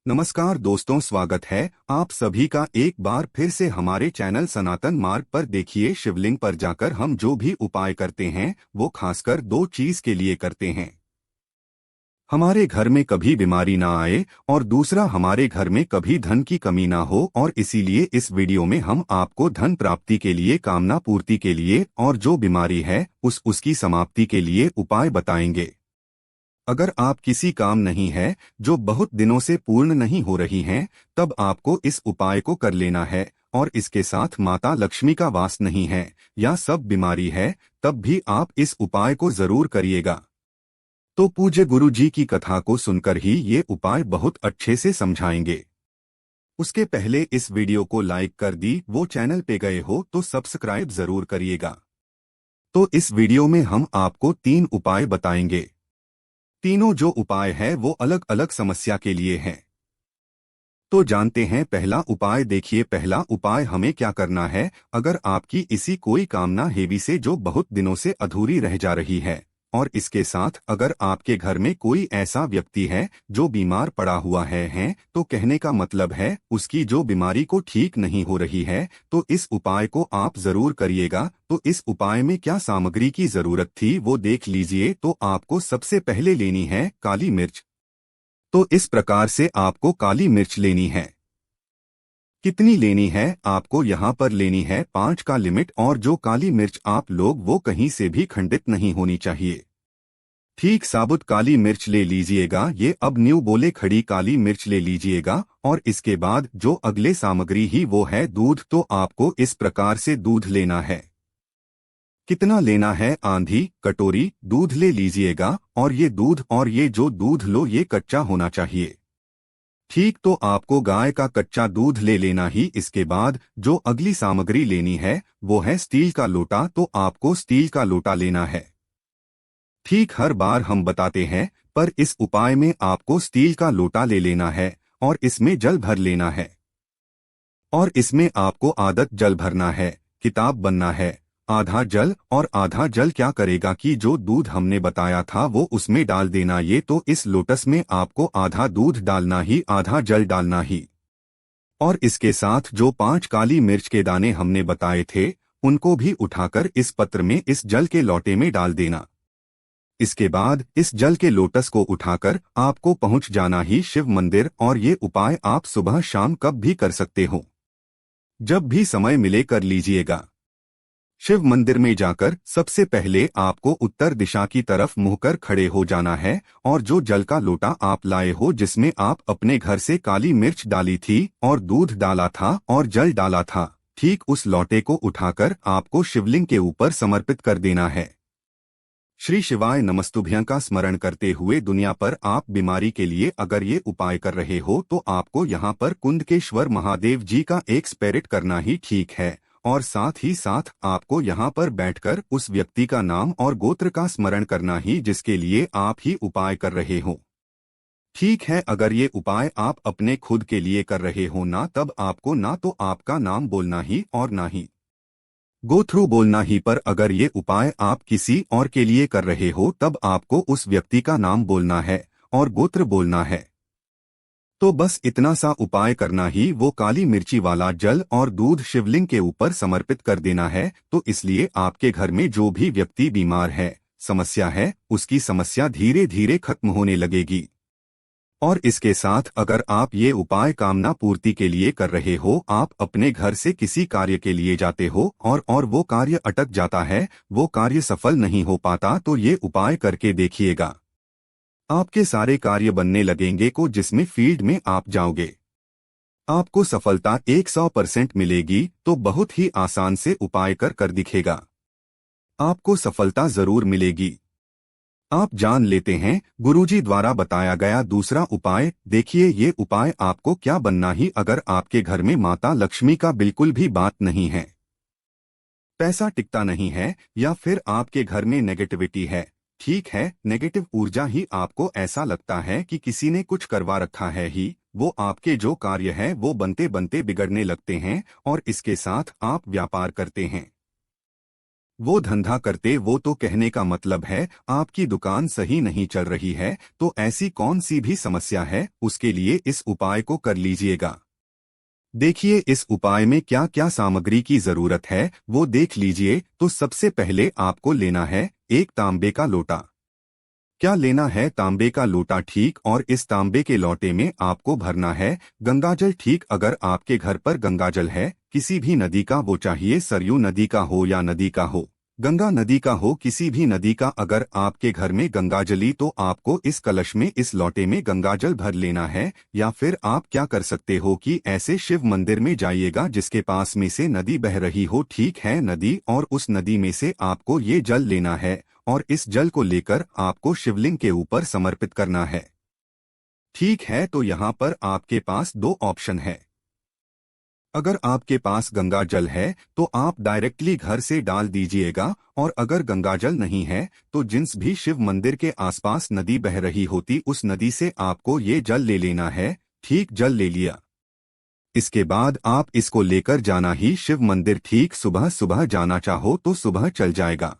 नमस्कार दोस्तों, स्वागत है आप सभी का एक बार फिर से हमारे चैनल सनातन मार्ग पर। देखिए, शिवलिंग पर जाकर हम जो भी उपाय करते हैं वो खासकर दो चीज के लिए करते हैं। हमारे घर में कभी बीमारी ना आए और दूसरा हमारे घर में कभी धन की कमी ना हो। और इसीलिए इस वीडियो में हम आपको धन प्राप्ति के लिए, कामना पूर्ति के लिए और जो बीमारी है उसकी समाप्ति के लिए उपाय बताएंगे। अगर आप किसी काम नहीं है जो बहुत दिनों से पूर्ण नहीं हो रही हैं, तब आपको इस उपाय को कर लेना है। और इसके साथ माता लक्ष्मी का वास नहीं है या सब बीमारी है, तब भी आप इस उपाय को जरूर करिएगा। तो पूज्य गुरु जी की कथा को सुनकर ही ये उपाय बहुत अच्छे से समझाएंगे। उसके पहले इस वीडियो को लाइक कर दी, वो चैनल पे गए हो तो सब्सक्राइब जरूर करिएगा। तो इस वीडियो में हम आपको 3 उपाय बताएंगे। तीनों जो उपाय है वो अलग अलग समस्या के लिए हैं। तो जानते हैं पहला उपाय। देखिए, पहला उपाय हमें क्या करना है। अगर आपकी इसी कोई कामना हेवी से जो बहुत दिनों से अधूरी रह जा रही है, और इसके साथ अगर आपके घर में कोई ऐसा व्यक्ति है जो बीमार पड़ा हुआ है, तो कहने का मतलब है उसकी जो बीमारी को ठीक नहीं हो रही है, तो इस उपाय को आप जरूर करिएगा। तो इस उपाय में क्या सामग्री की जरूरत थी वो देख लीजिए। तो आपको सबसे पहले लेनी है काली मिर्च। तो इस प्रकार से आपको काली मिर्च लेनी है। कितनी लेनी है? आपको यहाँ पर लेनी है 5 का लिमिट। और जो काली मिर्च आप लोग वो कहीं से भी खंडित नहीं होनी चाहिए। ठीक साबुत काली मिर्च ले लीजिएगा। ये अब न्यू बोले खड़ी काली मिर्च ले लीजिएगा। और इसके बाद जो अगले सामग्री ही वो है दूध। तो आपको इस प्रकार से दूध लेना है। कितना लेना है? आधी कटोरी दूध ले लीजिएगा। और ये जो दूध लो ये कच्चा होना चाहिए। ठीक, तो आपको गाय का कच्चा दूध ले लेना ही। इसके बाद जो अगली सामग्री लेनी है वो है स्टील का लोटा। तो आपको स्टील का लोटा लेना है। ठीक, हर बार हम बताते हैं पर इस उपाय में आपको स्टील का लोटा ले लेना है और इसमें जल भर लेना है। और इसमें आपको आदत जल भरना है, किताब बनना है। आधा जल और आधा जल क्या करेगा कि जो दूध हमने बताया था वो उसमें डाल देना। ये तो इस लोटस में आपको आधा दूध डालना ही, आधा जल डालना ही। और इसके साथ जो 5 काली मिर्च के दाने हमने बताए थे उनको भी उठाकर इस पत्र में, इस जल के लोटे में डाल देना। इसके बाद इस जल के लोटस को उठाकर आपको पहुंच जाना ही शिव मंदिर। और ये उपाय आप सुबह शाम कब भी कर सकते हो, जब भी समय मिले कर लीजिएगा। शिव मंदिर में जाकर सबसे पहले आपको उत्तर दिशा की तरफ मुड़कर खड़े हो जाना है। और जो जल का लोटा आप लाए हो जिसमें आप अपने घर से काली मिर्च डाली थी और दूध डाला था और जल डाला था, ठीक उस लोटे को उठाकर आपको शिवलिंग के ऊपर समर्पित कर देना है। श्री शिवाय नमस्तुभ्यं का स्मरण करते हुए दुनिया पर आप बीमारी के लिए अगर ये उपाय कर रहे हो तो आपको यहाँ पर कुंडकेश्वर महादेव जी का एक स्पिरिट करना ही ठीक है। और साथ ही साथ आपको यहाँ पर बैठकर उस व्यक्ति का नाम और गोत्र का स्मरण करना ही जिसके लिए आप ही उपाय कर रहे हो। ठीक है, अगर ये उपाय आप अपने खुद के लिए कर रहे हो ना, तब आपको ना तो आपका नाम बोलना ही और ना ही गो थ्रू बोलना ही। पर अगर ये उपाय आप किसी और के लिए कर रहे हो तब आपको उस व्यक्ति का नाम बोलना है और गोत्र बोलना है। तो बस इतना सा उपाय करना ही, वो काली मिर्ची वाला जल और दूध शिवलिंग के ऊपर समर्पित कर देना है। तो इसलिए आपके घर में जो भी व्यक्ति बीमार है, समस्या है, उसकी समस्या धीरे धीरे खत्म होने लगेगी। और इसके साथ अगर आप ये उपाय कामना पूर्ति के लिए कर रहे हो, आप अपने घर से किसी कार्य के लिए जाते हो और वो कार्य अटक जाता है, वो कार्य सफल नहीं हो पाता, तो ये उपाय करके देखिएगा। आपके सारे कार्य बनने लगेंगे को जिसमें फील्ड में आप जाओगे आपको सफलता 100% मिलेगी। तो बहुत ही आसान से उपाय कर दिखेगा, आपको सफलता जरूर मिलेगी। आप जान लेते हैं गुरुजी द्वारा बताया गया दूसरा उपाय। देखिए, ये उपाय आपको क्या बनना ही। अगर आपके घर में माता लक्ष्मी का बिल्कुल भी बात नहीं है, पैसा टिकता नहीं है, या फिर आपके घर में नेगेटिविटी है, ठीक है, नेगेटिव ऊर्जा ही, आपको ऐसा लगता है कि किसी ने कुछ करवा रखा है ही, वो आपके जो कार्य है वो बनते बनते बिगड़ने लगते हैं। और इसके साथ आप व्यापार करते हैं, वो धंधा करते, वो तो कहने का मतलब है आपकी दुकान सही नहीं चल रही है। तो ऐसी कौन सी भी समस्या है, उसके लिए इस उपाय को कर लीजिएगा। देखिए इस उपाय में क्या क्या सामग्री की जरूरत है वो देख लीजिए। तो सबसे पहले आपको लेना है एक तांबे का लोटा। क्या लेना है? तांबे का लोटा, ठीक। और इस तांबे के लोटे में आपको भरना है गंगाजल, ठीक। अगर आपके घर पर गंगाजल है, किसी भी नदी का, वो चाहिए सरयू नदी का हो या नदी का हो, गंगा नदी का हो, किसी भी नदी का अगर आपके घर में गंगाजली, तो आपको इस कलश में, इस लोटे में गंगाजल भर लेना है। या फिर आप क्या कर सकते हो कि ऐसे शिव मंदिर में जाइएगा जिसके पास में से नदी बह रही हो, ठीक है, नदी, और उस नदी में से आपको ये जल लेना है और इस जल को लेकर आपको शिवलिंग के ऊपर समर्पित करना है। ठीक है, तो यहाँ पर आपके पास दो ऑप्शन है। अगर आपके पास गंगा जल है तो आप डायरेक्टली घर से डाल दीजिएगा, और अगर गंगा जल नहीं है तो जिस भी शिव मंदिर के आसपास नदी बह रही होती उस नदी से आपको ये जल ले लेना है। ठीक, जल ले लिया। इसके बाद आप इसको लेकर जाना ही शिव मंदिर, ठीक। सुबह सुबह जाना चाहो तो सुबह चल जाएगा,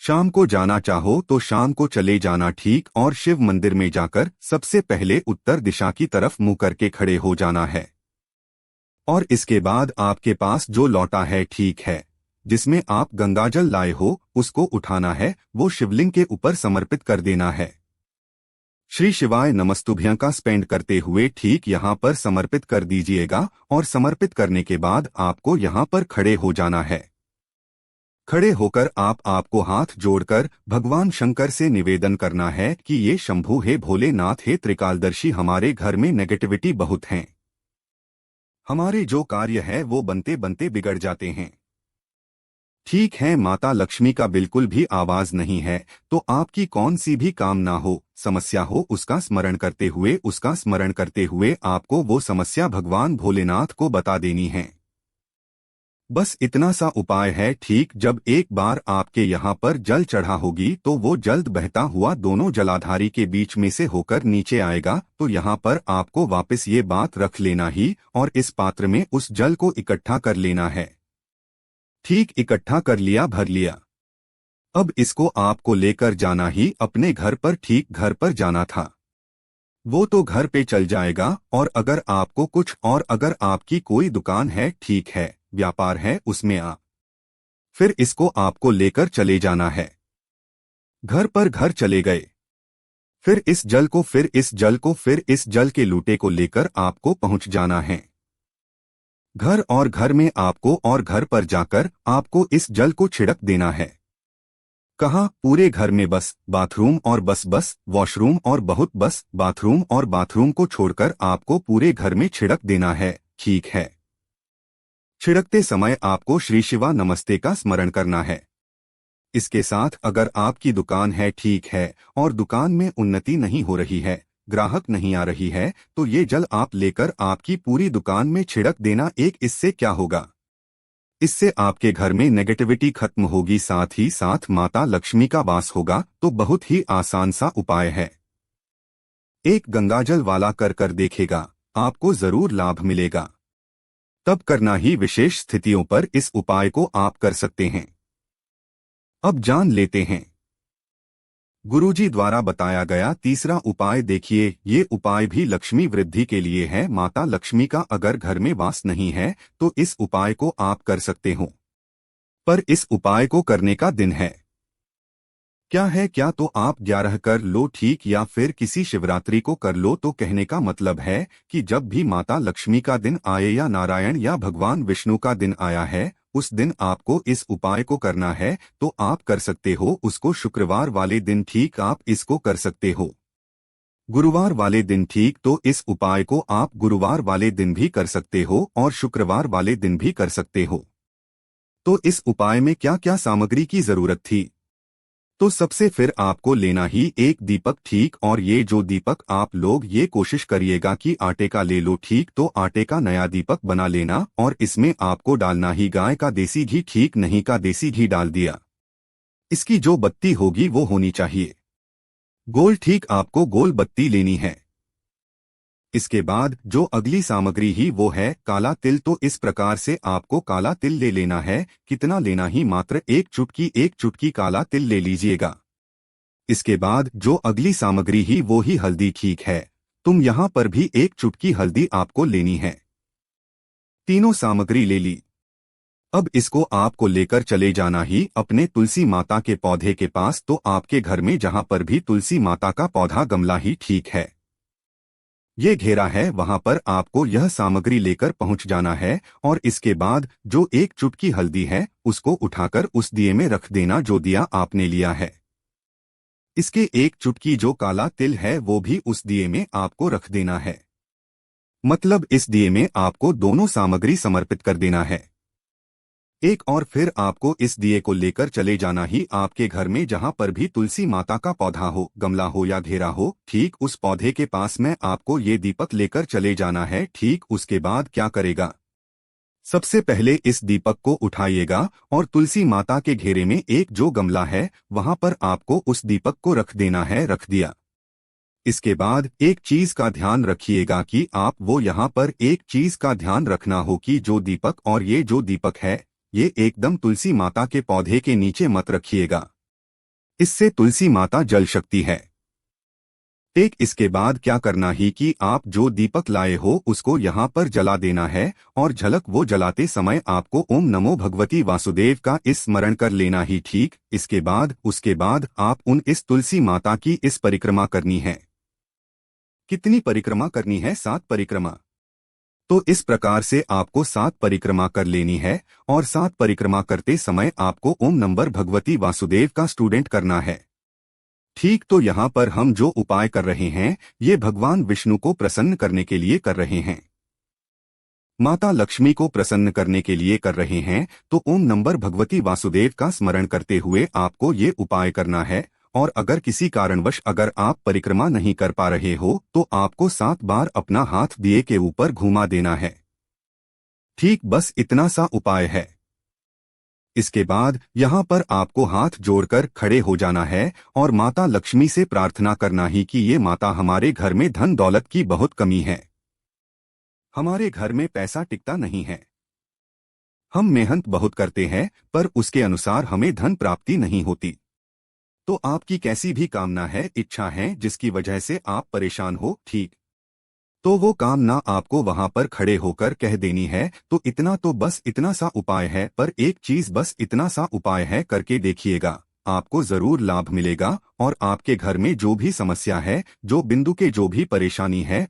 शाम को जाना चाहो तो शाम को चले जाना, ठीक। और शिव मंदिर में जाकर सबसे पहले उत्तर दिशा की तरफ मुंह करके खड़े हो जाना है। और इसके बाद आपके पास जो लौटा है, ठीक है, जिसमें आप गंगाजल लाए हो, उसको उठाना है, वो शिवलिंग के ऊपर समर्पित कर देना है। श्री शिवाय नमस्तुभ्यं का स्पेंड करते हुए ठीक यहाँ पर समर्पित कर दीजिएगा। और समर्पित करने के बाद आपको यहाँ पर खड़े हो जाना है। खड़े होकर आपको हाथ जोड़कर भगवान शंकर से निवेदन करना है कि ये शंभु, हे भोलेनाथ, हे त्रिकालदर्शी, हमारे घर में नेगेटिविटी बहुत है, हमारे जो कार्य है वो बनते बनते बिगड़ जाते हैं। ठीक है, माता लक्ष्मी का बिल्कुल भी आवाज नहीं है, तो आपकी कौन सी भी काम ना हो, समस्या हो, उसका स्मरण करते हुए आपको वो समस्या भगवान भोलेनाथ को बता देनी है। बस इतना सा उपाय है, ठीक। जब एक बार आपके यहाँ पर जल चढ़ा होगी तो वो जल्द बहता हुआ दोनों जलाधारी के बीच में से होकर नीचे आएगा। तो यहाँ पर आपको वापस ये बात रख लेना ही और इस पात्र में उस जल को इकट्ठा कर लेना है। ठीक, इकट्ठा कर लिया, भर लिया। अब इसको आपको लेकर जाना ही अपने घर पर, ठीक। घर पर जाना था वो तो घर पे चल जाएगा। और अगर आपको कुछ, और अगर आपकी कोई दुकान है, ठीक है, व्यापार है, उसमें फिर इसको आपको लेकर चले जाना है। घर पर घर चले गए, फिर इस जल को, फिर इस जल के लूटे को लेकर आपको पहुंच जाना है घर। और घर में आपको, और घर पर जाकर आपको इस जल को छिड़क देना है। कहाँ? पूरे घर में, बस बाथरूम और बस वॉशरूम और बहुत बस बाथरूम और बाथरूम को छोड़कर आपको पूरे घर में छिड़क देना है। ठीक है, छिड़कते समय आपको श्री शिवा नमस्ते का स्मरण करना है। इसके साथ अगर आपकी दुकान है, ठीक है, और दुकान में उन्नति नहीं हो रही है, ग्राहक नहीं आ रही है, तो ये जल आप लेकर आपकी पूरी दुकान में छिड़क देना। इससे क्या होगा? इससे आपके घर में नेगेटिविटी खत्म होगी, साथ ही साथ माता लक्ष्मी का वास होगा। तो बहुत ही आसान सा उपाय है। एक गंगाजल वाला कर देखेगा, आपको जरूर लाभ मिलेगा। तब करना ही विशेष स्थितियों पर इस उपाय को आप कर सकते हैं। अब जान लेते हैं गुरुजी द्वारा बताया गया तीसरा उपाय। देखिए, ये उपाय भी लक्ष्मी वृद्धि के लिए है। माता लक्ष्मी का अगर घर में वास नहीं है तो इस उपाय को आप कर सकते हो, पर इस उपाय को करने का दिन है क्या है? क्या तो आप 11 कर लो, ठीक, या फिर किसी शिवरात्रि को कर लो। तो कहने का मतलब है कि जब भी माता लक्ष्मी का दिन आए या नारायण या भगवान विष्णु का दिन आया है, उस दिन आपको इस उपाय को करना है। तो आप कर सकते हो उसको शुक्रवार वाले दिन, ठीक, आप इसको कर सकते हो गुरुवार वाले दिन, ठीक। तो इस उपाय को आप गुरुवार वाले दिन भी कर सकते हो और शुक्रवार वाले दिन भी कर सकते हो। तो इस उपाय में क्या क्या सामग्री की जरूरत थी? तो सबसे फिर आपको लेना ही एक दीपक, ठीक। और ये जो दीपक, आप लोग ये कोशिश करिएगा कि आटे का ले लो, ठीक। तो आटे का नया दीपक बना लेना और इसमें आपको डालना ही गाय का देसी घी, ठीक, नहीं का देसी घी डाल दिया। इसकी जो बत्ती होगी वो होनी चाहिए गोल, ठीक, आपको गोल बत्ती लेनी है। इसके बाद जो अगली सामग्री ही वो है काला तिल। तो इस प्रकार से आपको काला तिल ले लेना है। कितना लेना ही, मात्र एक चुटकी काला तिल ले लीजिएगा। इसके बाद जो अगली सामग्री ही वो ही हल्दी। ठीक है, तुम यहाँ पर भी एक चुटकी हल्दी आपको लेनी है। तीनों सामग्री ले ली। अब इसको आपको लेकर चले जाना ही अपने तुलसी माता के पौधे के पास। तो आपके घर में जहां पर भी तुलसी माता का पौधा, गमला ही ठीक है, ये घेरा है, वहां पर आपको यह सामग्री लेकर पहुंच जाना है। और इसके बाद जो एक चुटकी हल्दी है उसको उठाकर उस दिए में रख देना जो दिया आपने लिया है। इसके एक चुटकी जो काला तिल है वो भी उस दिए में आपको रख देना है। मतलब इस दिए में आपको दोनों सामग्री समर्पित कर देना है। एक और फिर आपको इस दिए को लेकर चले जाना ही आपके घर में जहां पर भी तुलसी माता का पौधा हो, गमला हो या घेरा हो, ठीक उस पौधे के पास में आपको ये दीपक लेकर चले जाना है। ठीक उसके बाद क्या करेगा, सबसे पहले इस दीपक को उठाइएगा और तुलसी माता के घेरे में एक जो गमला है वहां पर आपको उस दीपक को रख देना है। रख दिया। इसके बाद एक चीज का ध्यान रखिएगा कि आप वो यहाँ पर एक चीज का ध्यान रखना हो कि जो दीपक और ये जो दीपक है ये एकदम तुलसी माता के पौधे के नीचे मत रखिएगा, इससे तुलसी माता जल सकती है। एक इसके बाद क्या करना ही कि आप जो दीपक लाए हो उसको यहाँ पर जला देना है। और झलक वो जलाते समय आपको ओम नमो भगवती वासुदेव का इस स्मरण कर लेना ही। ठीक इसके बाद उसके बाद आप उन इस तुलसी माता की इस परिक्रमा करनी है। कितनी परिक्रमा करनी है? 7 परिक्रमा। तो इस प्रकार से आपको 7 परिक्रमा कर लेनी है। और 7 परिक्रमा करते समय आपको ओम नंबर भगवती वासुदेव का स्टूडेंट करना है। ठीक, तो यहाँ पर हम जो उपाय कर रहे हैं ये भगवान विष्णु को प्रसन्न करने के लिए कर रहे हैं, माता लक्ष्मी को प्रसन्न करने के लिए कर रहे हैं। तो ओम नंबर भगवती वासुदेव का स्मरण करते हुए आपको ये उपाय करना है। और अगर किसी कारणवश अगर आप परिक्रमा नहीं कर पा रहे हो तो आपको 7 बार अपना हाथ दिए के ऊपर घुमा देना है। ठीक, बस इतना सा उपाय है। इसके बाद यहाँ पर आपको हाथ जोड़कर खड़े हो जाना है और माता लक्ष्मी से प्रार्थना करना ही कि ये माता, हमारे घर में धन दौलत की बहुत कमी है, हमारे घर में पैसा टिकता नहीं है, हम मेहनत बहुत करते हैं पर उसके अनुसार हमें धन प्राप्ति नहीं होती। तो आपकी कैसी भी कामना है, इच्छा है जिसकी वजह से आप परेशान हो, ठीक, तो वो कामना आपको वहां पर खड़े होकर कह देनी है। तो इतना तो बस इतना सा उपाय है, पर एक चीज बस इतना सा उपाय है, करके देखिएगा, आपको जरूर लाभ मिलेगा। और आपके घर में जो भी समस्या है, जो बिंदु के जो भी परेशानी है